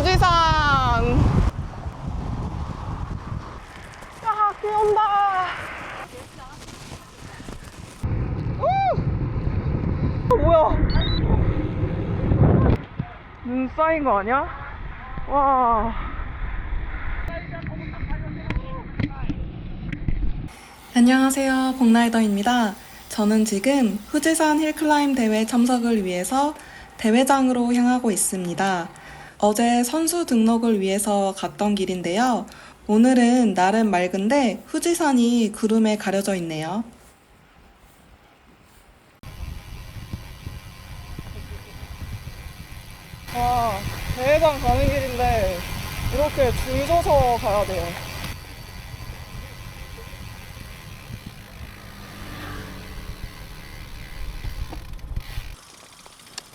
후지산. 아, 비 온다. 뭐야? 눈 쌓인 거 아니야? 와. 안녕하세요, 복라이더입니다. 저는 지금 후지산 힐클라임 대회 참석을 위해서 대회장으로 향하고 있습니다. 어제 선수 등록을 위해서 갔던 길인데요. 오늘은 날은 맑은데 후지산이 구름에 가려져 있네요. 와, 대회장 가는 길인데 이렇게 줄 서서 가야 돼요.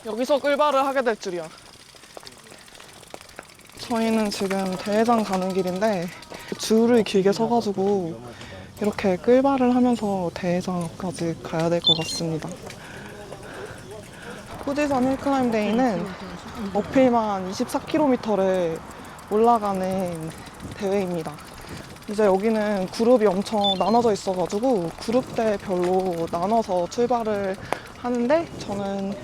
여기서 끌바를 하게 될 줄이야. 저희는 지금 대회장 가는 길인데 줄을 길게 서가지고 이렇게 끌바를 하면서 대회장까지 가야 될 것 같습니다. 후지산 힐클라임 데이는 어필만 24km를 올라가는 대회입니다. 이제 여기는 그룹이 엄청 나눠져 있어가지고 그룹대별로 나눠서 출발을 하는데 저는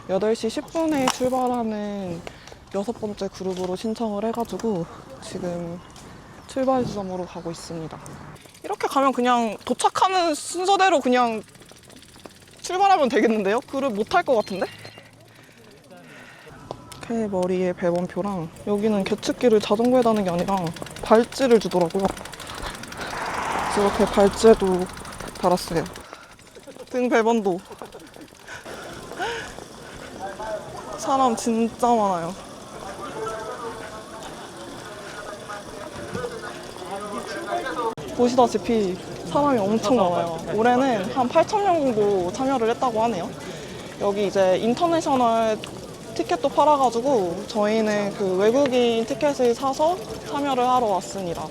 8시 10분에 출발하는 6번째 그룹으로 신청을 해가지고 지금 출발 지점으로 가고 있습니다. 이렇게 가면 그냥 도착하는 순서대로 그냥 출발하면 되겠는데요? 그룹 못할 것 같은데? 이렇게 머리에 배번표랑 여기는 계측기를 자전거에 다는 게 아니라 발찌를 주더라고요. 그래서 이렇게 발찌에도 달았어요. 등 배번도. 사람 진짜 많아요. 보시다시피 사람이 엄청 많아요. 올해는 한 8,000명 정도 참여를 했다고 하네요. 여기 이제 인터내셔널 티켓도 팔아가지고 저희는 그 외국인 티켓을 사서 참여를 하러 왔습니다.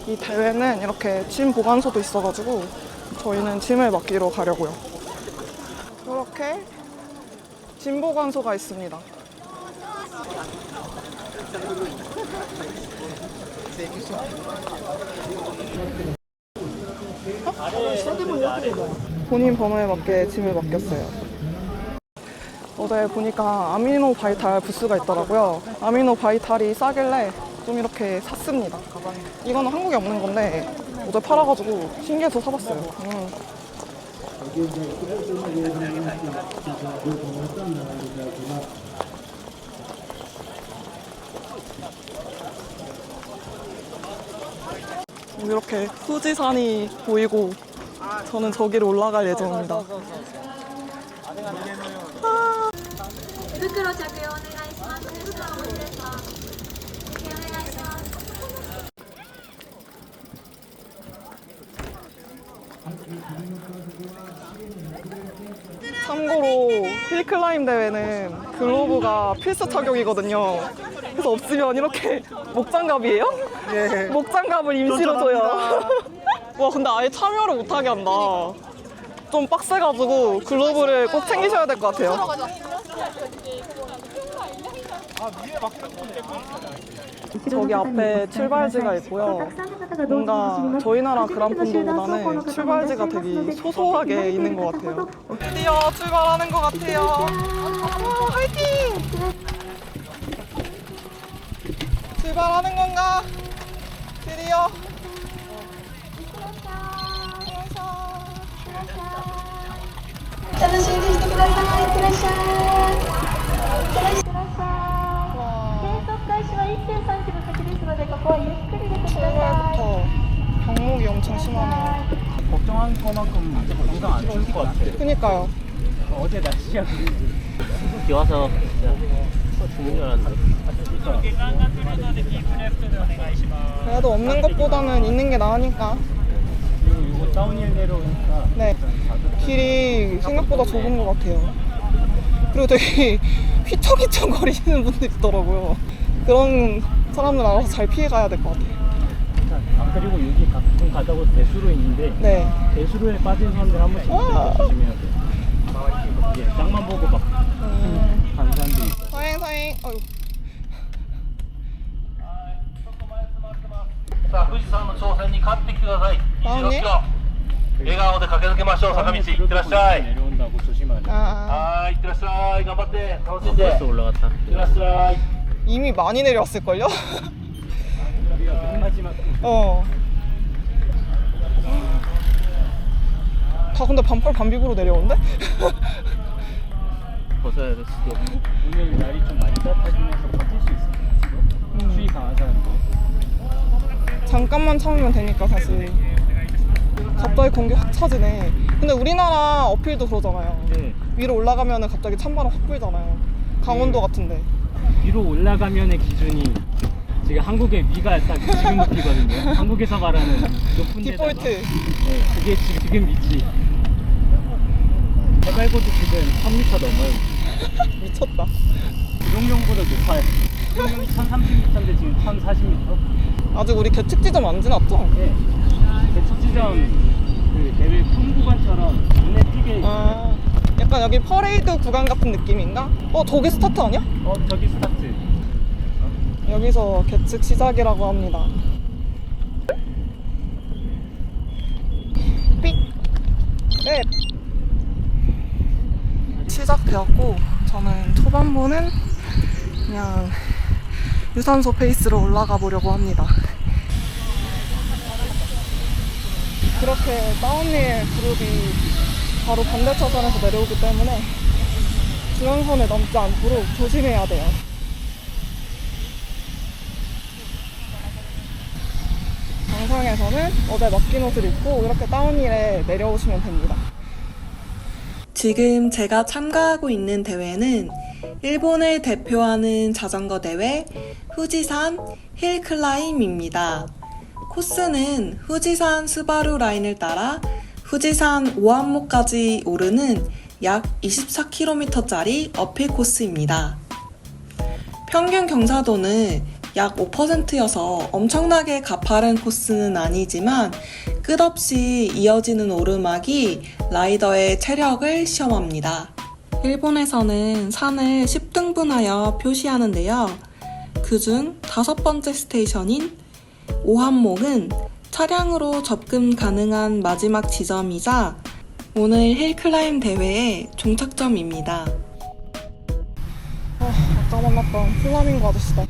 이 대회는 이렇게 짐 보관소도 있어가지고 저희는 짐을 맡기러 가려고요. 이렇게 짐 보관소가 있습니다. 본인 번호에 맞게 짐을 맡겼어요. 어제 보니까 아미노 바이탈 부스가 있더라고요. 아미노 바이탈이 싸길래 좀 이렇게 샀습니다. 이거는 한국에 없는 건데 어제 팔아가지고 신기해서 사봤어요. 이렇게 후지산이 보이고 저는 저기를 올라갈 예정입니다. 袋着用お願いします。袋お持ちですか？お願いします。 참고로 힐클라임 대회는 글로브가 필수 착용이거든요. 그래서 없으면 이렇게 목장갑이에요? 네. 목장갑을 임시로 줘요. 와, 근데 아예 참여를 못하게 한다. 좀 빡세가지고 글로브를 꼭 챙기셔야 될 것 같아요. 저기 앞에 출발지가 있고요. 뭔가 저희 나라 그란폰도보다는 출발지가 되게 소소하게 있는 것 같아요. 드디어 출발하는 것 같아요. 와, 화이팅! 출발하는 건가? 드디어. 출발부터 경목이 엄청 심하네요. 걱정한 것만큼 영상 안 찍을 것 같아. 그니까요. 어제 날씨야. 비 와서 진짜 죽는 줄 알았는데. 그래도 없는 것보다는 있는 게 나으니까. 그리고 이거 다운힐 내려오니까 네. 길이 생각보다 좁은 것 같아요. 그리고 되게 휘청휘청 거리시는 분들 있더라고요. 그런 사람들 알아서 잘 피해가야 될 것 같아요. 아 그리고 여기 가끔 가다고 대수로 있는데 네. 대수로에 빠진 사람들 한 번씩 조심해야 돼. 이게 땅만 보고 막 가는 사람들이 있어. 사행. 어휴. 富士山の挑戦に勝ってきてください。26キロ。笑顔で駆け抜けましょう。坂道。いってらっしゃい。 내려온다고 조심하래. 아, はい、いってらっしゃい。頑張って楽しんで。 벌써 올라갔다. いってらっしゃい。 이미 많이 내려왔을걸요? 우리가 맨 마지막 어. 다 근데 반팔 반비부로 내려오는데? 벗어야 될 수도. 오늘 날이 좀 많이 따뜻하긴 해서 버틸 수 있을 것 같아요. 추위 강한 사람들. 잠깐만 참으면 되니까 사실. 갑자기 공기 확 차지네. 근데 우리나라 어필도 그러잖아요. 네. 위로 올라가면 갑자기 찬바람 확 불잖아요. 강원도 같은데. 위로 올라가면의 기준이 지금 한국의 위가 딱 지금 높이거든요. 한국에서 말하는 높은 데다가 디폴트. 네, 그게 지금 위치. 해발고도 지금 1000m 넘어요. 미쳤다. 기록용보다 높아요. 기록용이 1030m인데 지금 1040m. 아직 우리 계측 지점 안 지났죠? 네. 대척지점 그 대회 품 구간처럼 눈에 띄게 아, 약간 여기 퍼레이드 구간 같은 느낌인가? 저기 스타트 아니야? 저기 스타트. 여기서 계측 시작이라고 합니다. 삑! 넷! 시작되었고 저는 초반부는 그냥 유산소 페이스로 올라가 보려고 합니다. 그렇게 다운힐 그룹이 바로 반대 차선에서 내려오기 때문에 중앙선에 넘지 않도록 조심해야 돼요. 정상에서는 어제 맡긴 옷을 입고 이렇게 다운힐에 내려오시면 됩니다. 지금 제가 참가하고 있는 대회는 일본을 대표하는 자전거 대회 후지산 힐클라임입니다. 코스는 후지산 스바루 라인을 따라 후지산 오한모까지 오르는 약 24km짜리 어필 코스입니다. 평균 경사도는 약 5%여서 엄청나게 가파른 코스는 아니지만 끝없이 이어지는 오르막이 라이더의 체력을 시험합니다. 일본에서는 산을 10등분하여 표시하는데요. 그중 5번째 스테이션인 오한목은 차량으로 접근 가능한 마지막 지점이자 오늘 힐클라임 대회의 종착점입니다. 아까 만났던 플라밍고 아저씨다.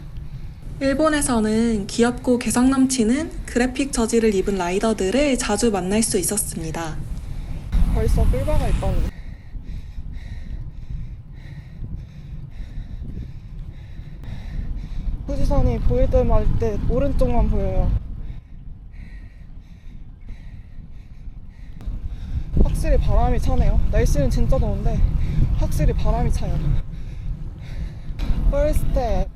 일본에서는 귀엽고 개성 넘치는 그래픽 저지를 입은 라이더들을 자주 만날 수 있었습니다. 벌써 꿀바가 있다니. 후지산이 보일 듯 말 듯 오른쪽만 보여요. 확실히 바람이 차네요. 날씨는 진짜 더운데 확실히 바람이 차요. First step.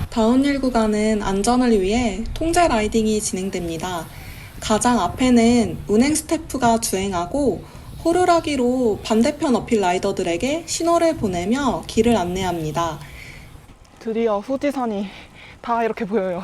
다운힐 구간은 안전을 위해 통제 라이딩이 진행됩니다. 가장 앞에는 운행 스태프가 주행하고 호루라기로 반대편 어필 라이더들에게 신호를 보내며 길을 안내합니다. 드디어 후지산이 다 이렇게 보여요.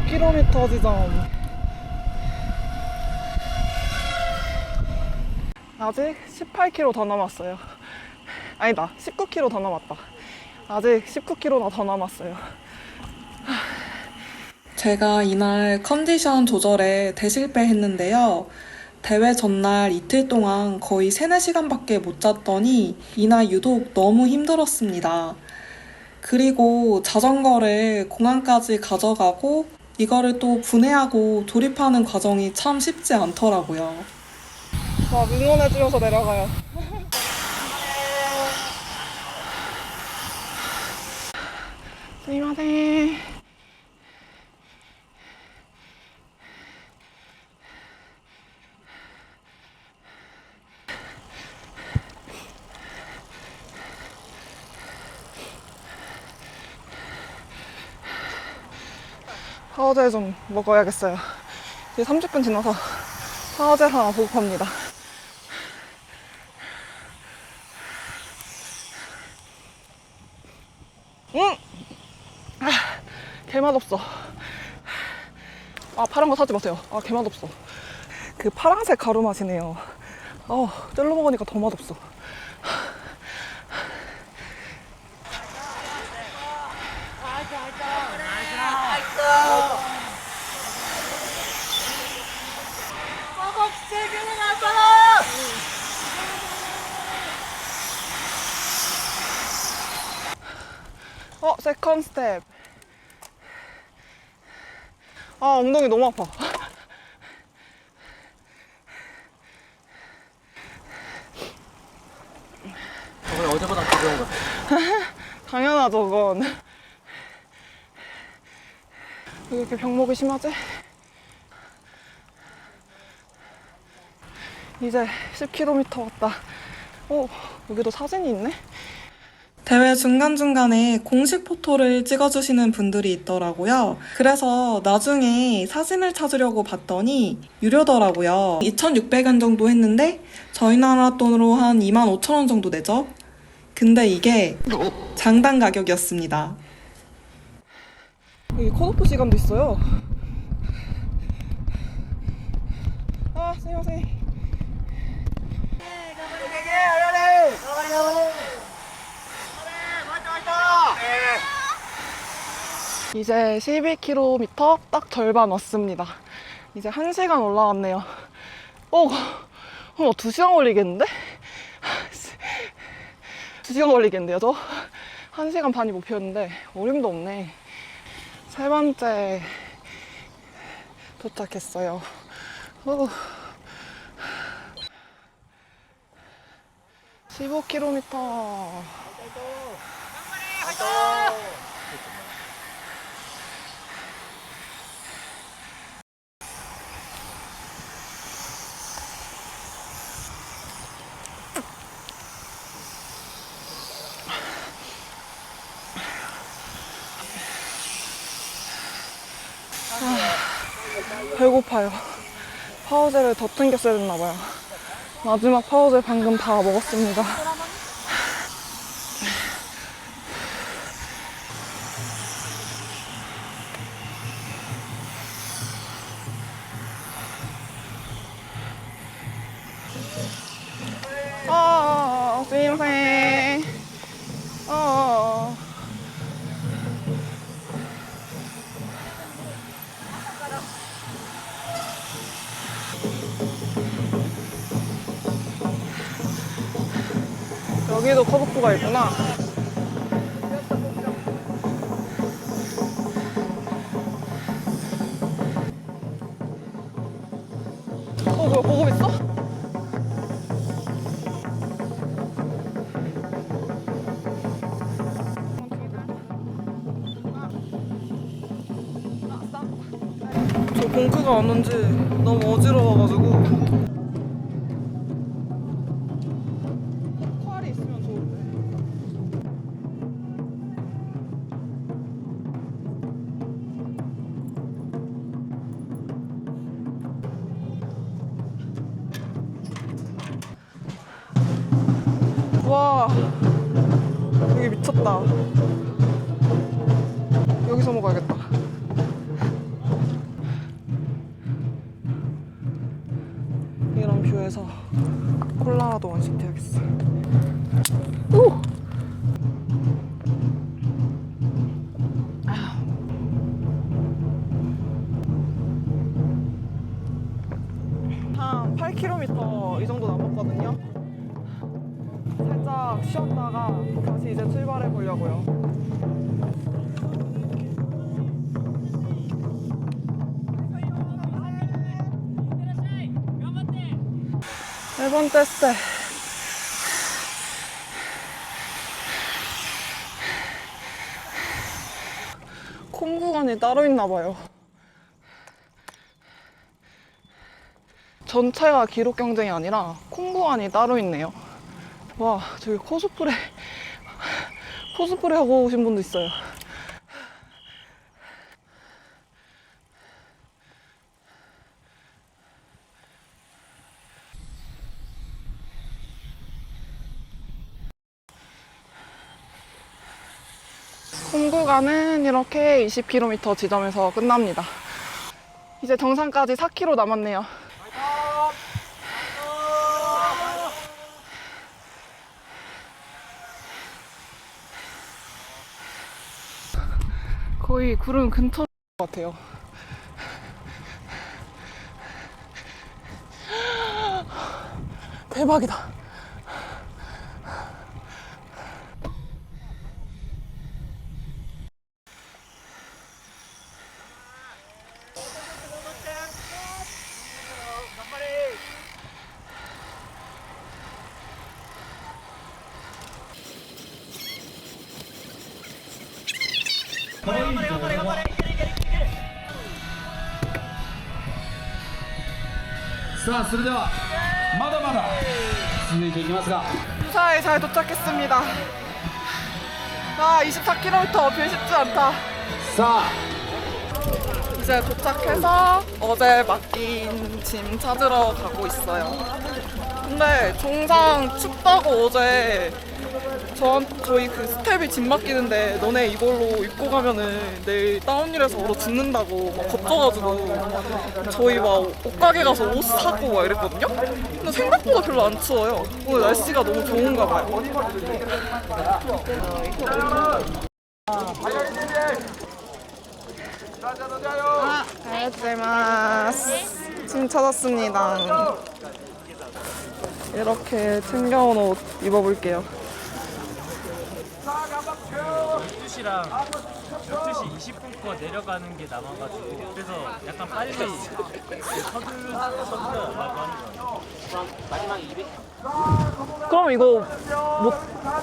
(5km) 지점. 아직 18km 더 남았어요. 아니다, 19km 더 남았다. 아직 19km나 더 남았어요. 제가 이날 컨디션 조절에 대실패했는데요. 대회 전날 이틀 동안 거의 3-4시간밖에 못 잤더니 이날 유독 너무 힘들었습니다. 그리고 자전거를 공항까지 가져가고 이거를 또 분해하고 조립하는 과정이 참 쉽지 않더라고요. 막 응원해주면서 내려가요. 스미마셍. 파우더 좀 먹어야겠어요. 이제 30분 지나서 파우제를 하나 보급합니다. 개맛없어. 파란 거 사지 마세요. 개맛없어. 그 파란색 가루 맛이네요. 젤로 먹으니까 더 맛없어. 세컨 스텝. 엉덩이 너무 아파. 저번에 어제보다 가벼운 거. 당연하죠, 그건. 왜 이렇게 병목이 심하지? 이제 10km 왔다. 여기도 사진이 있네? 대회 중간중간에 공식 포토를 찍어주시는 분들이 있더라고요. 그래서 나중에 사진을 찾으려고 봤더니 유료더라고요. 2,600원 정도 했는데 저희 나라 돈으로 한 25,000원 정도 내죠? 근데 이게 장당 가격이었습니다. 여기 컷오프 시간도 있어요. 스미마셍. 이제 12km 딱 절반 왔습니다. 이제 1시간 올라왔네요. 뭐 2시간 걸리겠는데? 2시간 걸리겠는데요, 저? 1시간 반이 목표였는데 어림도 없네. 세 번째 도착했어요. 15km. 배고파요. 파우제를 더 챙겼어야 됐나봐요. 마지막 파우제 방금 다 먹었습니다. 스미마셍. 여기도 컷오프가 있구나. 뭐야, 보급 있어? 저 봉크가 왔는지 너무 어지러워가지고. ኳ리 있으면 좋은데. 와, 여기 미쳤다. 여기서 먹어야겠다. 이런 뷰에서 콜라라도 원씩 해야겠어. 오! 한 8km 이 정도 남았거든요. 살짝 쉬었다가 다시 이제 출발해 보려고요. 네 번째 스텝. 콤 구간이 따로 있나 봐요. 전체가 기록 경쟁이 아니라 콤 구간이 따로 있네요. 와, 저기 코스프레 하고 오신 분도 있어요. 홈구간은 이렇게 20km 지점에서 끝납니다. 이제 정상까지 4km 남았네요. 거의 구름 근처인 것 같아요. 대박이다. 무사히 잘 도착했습니다. 아, 24km 별 쉽지 않다. 이제 도착해서 어제 맡긴 짐 찾으러 가고 있어요. 근데 정상 춥다고 어제 저희 그 스텝이 짐 맡기는데 너네 이걸로 입고 가면은 내일 다운힐에서 얼어 죽는다고 막 겁줘가지고 저희 막 옷가게 가서 옷 사고 막 이랬거든요? 근데 생각보다 별로 안 추워요. 오늘 날씨가 너무 좋은가 봐요. 안녕하세요. 짐 찾았습니다. 이렇게 챙겨온 옷 입어볼게요. 12시랑 12시 20분 거 내려가는 게 남아가지고 그래서 약간 빨리 서둘러라고 하는 거예요. 그럼 이거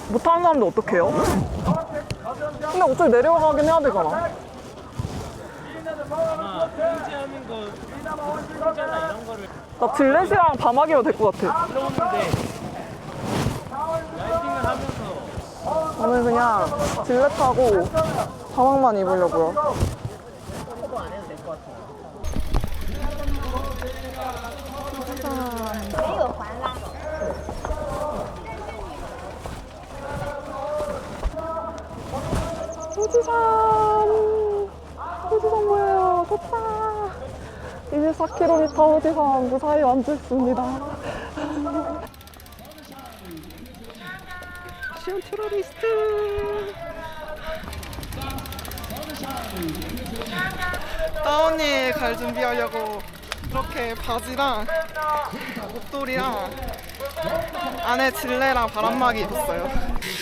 못하는 사람들 어떡해요? 근데 어차피 내려가긴 해야 되잖아. 아마 통제하는 거, 통제나 이런 거를 나 질렛이랑 밤하기면 될 것 같아. 들어오는데 라이딩을 하면서 저는 그냥 질렛하고 가방만 입으려고요. 호지산 뭐예요? 좋다. 24km 호지산 무사히 완주했습니다. 시원 테러리스트. 다운힐 갈 준비하려고 이렇게 바지랑 목도리랑 안에 질레랑 바람막이 입었어요.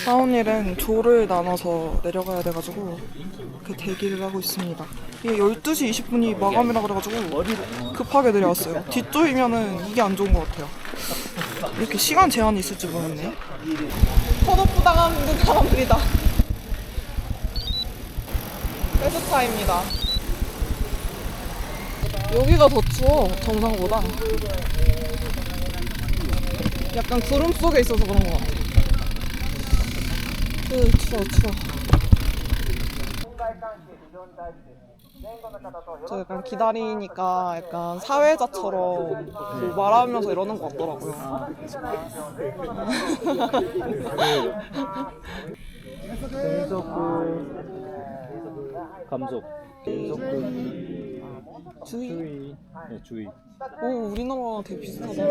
다운힐은 조를 나눠서 내려가야 돼가지고 이렇게 대기를 하고 있습니다. 이게 12시 20분이 마감이라 그래가지고 급하게 내려왔어요. 뒷조이면은 이게 안 좋은 것 같아요. 이렇게 시간 제한이 있을지 모르겠네. 컷오프 당하는 사람들이다. 페스타입니다. 여기가 더 추워, 정상보다. 약간 구름 속에 있어서 그런 것 같아. 추워. 저 약간 기다리니까 약간 사회자처럼 뭐 말하면서 이러는 것 같더라고요. 감속, 주의. 네, 주의. 오, 우리나라랑 되게 비슷하다.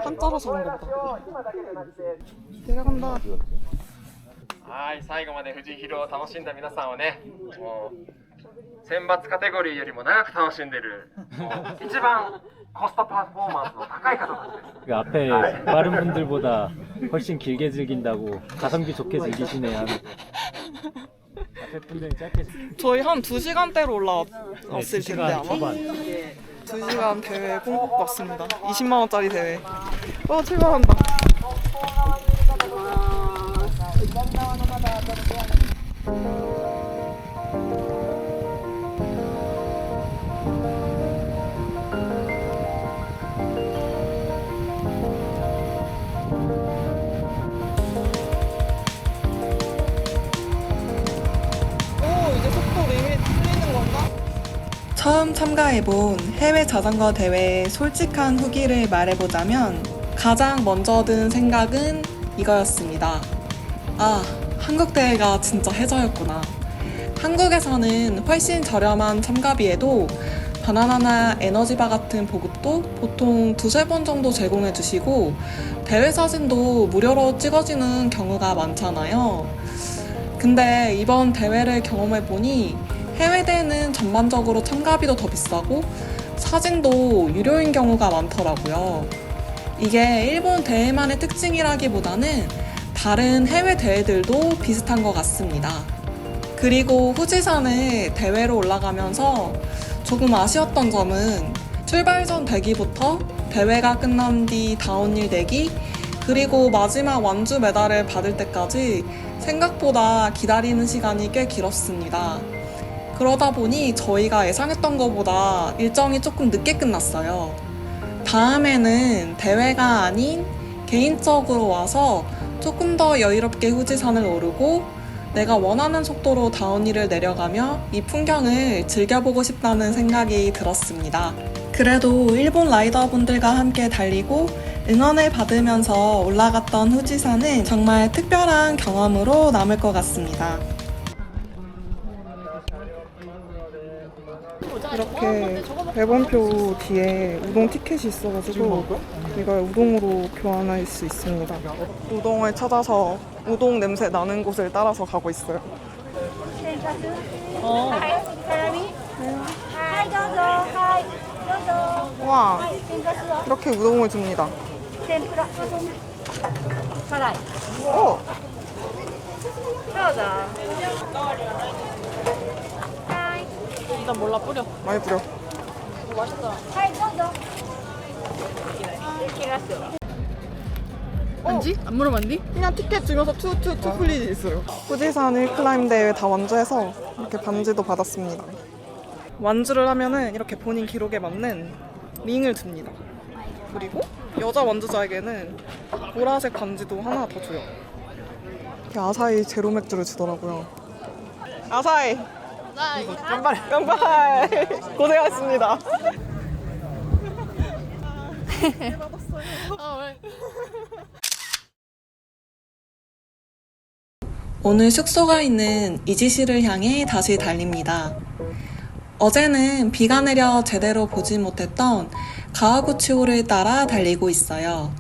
한자라서 그런가 보다. 내려간다. はい、最後まで富士広を楽しんだ皆さんをね、もう選抜カテゴリーよりも長く楽しんでる、一番コストパフォーマンスの高い方たちです。 그 앞에 빠른 분들보다 훨씬 길게 즐긴다고 가성비 좋게 즐기시네 하는. 앞에 분들은 짧게. 저희 한 2시간대로 올라왔을 텐데 아마. 초반. 2시간 대회 꿈꾸고 왔습니다. 20만 원짜리 대회. 출발한다. 이제 속도 리밋 풀리는 건가? 처음 참가해본 해외 자전거 대회의 솔직한 후기를 말해보자면 가장 먼저 든 생각은 이거였습니다. 아, 한국 대회가 진짜 해저였구나. 한국에서는 훨씬 저렴한 참가비에도 바나나나 에너지바 같은 보급도 보통 두세 번 정도 제공해 주시고 대회 사진도 무료로 찍어주는 경우가 많잖아요. 근데 이번 대회를 경험해 보니 해외 대회는 전반적으로 참가비도 더 비싸고 사진도 유료인 경우가 많더라고요. 이게 일본 대회만의 특징이라기보다는 다른 해외 대회들도 비슷한 것 같습니다. 그리고 후지산을 대회로 올라가면서 조금 아쉬웠던 점은 출발 전 대기부터 대회가 끝난 뒤 다운힐 대기, 그리고 마지막 완주 메달을 받을 때까지 생각보다 기다리는 시간이 꽤 길었습니다. 그러다 보니 저희가 예상했던 것보다 일정이 조금 늦게 끝났어요. 다음에는 대회가 아닌 개인적으로 와서 조금 더 여유롭게 후지산을 오르고 내가 원하는 속도로 다운힐을 내려가며 이 풍경을 즐겨보고 싶다는 생각이 들었습니다. 그래도 일본 라이더분들과 함께 달리고 응원을 받으면서 올라갔던 후지산은 정말 특별한 경험으로 남을 것 같습니다. 이렇게 배번표 뒤에 우동 티켓이 있어가지고 이걸 우동으로 교환할 수 있습니다. 우동을 찾아서 우동 냄새 나는 곳을 따라서 가고 있어요. 와, 이렇게 우동을 줍니다. 오! 일단 몰라 뿌려. 많이 뿌려. 안지? 안 물어봤니? 그냥 티켓 주면서 투 플리즈 있어요. 후지산 힐클라임 대회 다 완주해서 이렇게 반지도 받았습니다. 완주를 하면은 이렇게 본인 기록에 맞는 링을 줍니다. 그리고 여자 완주자에게는 보라색 반지도 하나 더 줘요. 이렇게 아사히 제로 맥주를 주더라고요. 아사히! 깜발! 깜발! 고생하셨습니다. 오늘 숙소가 있는 이지시를 향해 다시 달립니다. 어제는 비가 내려 제대로 보지 못했던 가와구치호를 따라 달리고 있어요.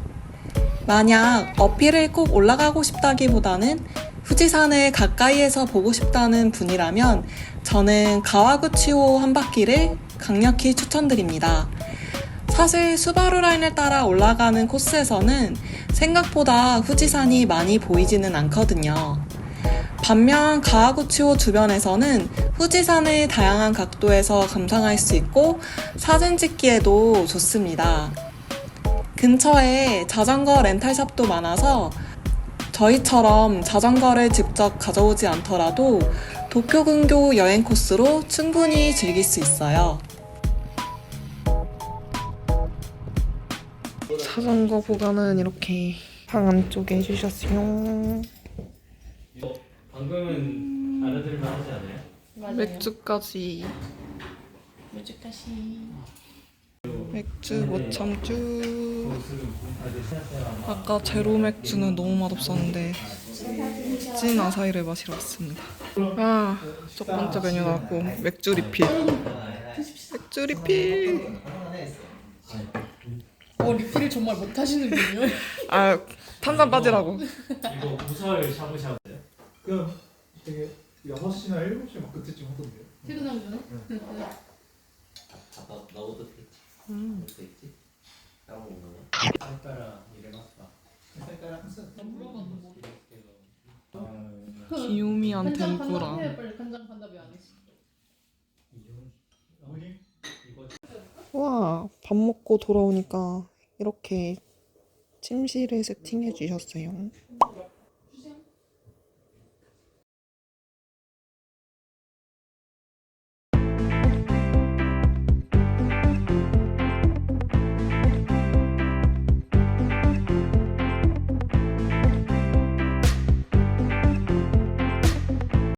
만약 어필을 꼭 올라가고 싶다기보다는 후지산을 가까이에서 보고 싶다는 분이라면 저는 가와구치호 한 바퀴를 강력히 추천드립니다. 사실 수바루 라인을 따라 올라가는 코스에서는 생각보다 후지산이 많이 보이지는 않거든요. 반면 가와구치호 주변에서는 후지산을 다양한 각도에서 감상할 수 있고 사진 찍기에도 좋습니다. 근처에 자전거 렌탈샵도 많아서 저희처럼 자전거를 직접 가져오지 않더라도 도쿄 근교 여행 코스로 충분히 즐길 수 있어요. 자전거 보관은 이렇게 방 안쪽에 해주셨어요. 방금은 알아들을만 하지 않아요? 맥주까지. 맥주 못 참주. 아까 제로 맥주는 너무 맛없었는데 찐 아사히를 마시러 왔습니다. 아, 첫 번째 메뉴 나왔고 맥주 리필. 맥주 리필. 리필을 정말 못하시는 분이요? 아, 탄산 빠지라고. 이거 무설 샤브샤브. 그냥 되게 6시나 7시 막 그때쯤 하던데요. 퇴근하기 전에? 나보다 돼 있지? 따로 먹는 거. 딸따라 이래봤다. 기요미한 덴푸라. 빨리 간장 판다비 안 했어. 와, 밥 먹고 돌아오니까 이렇게 침실을 세팅해 주셨어요.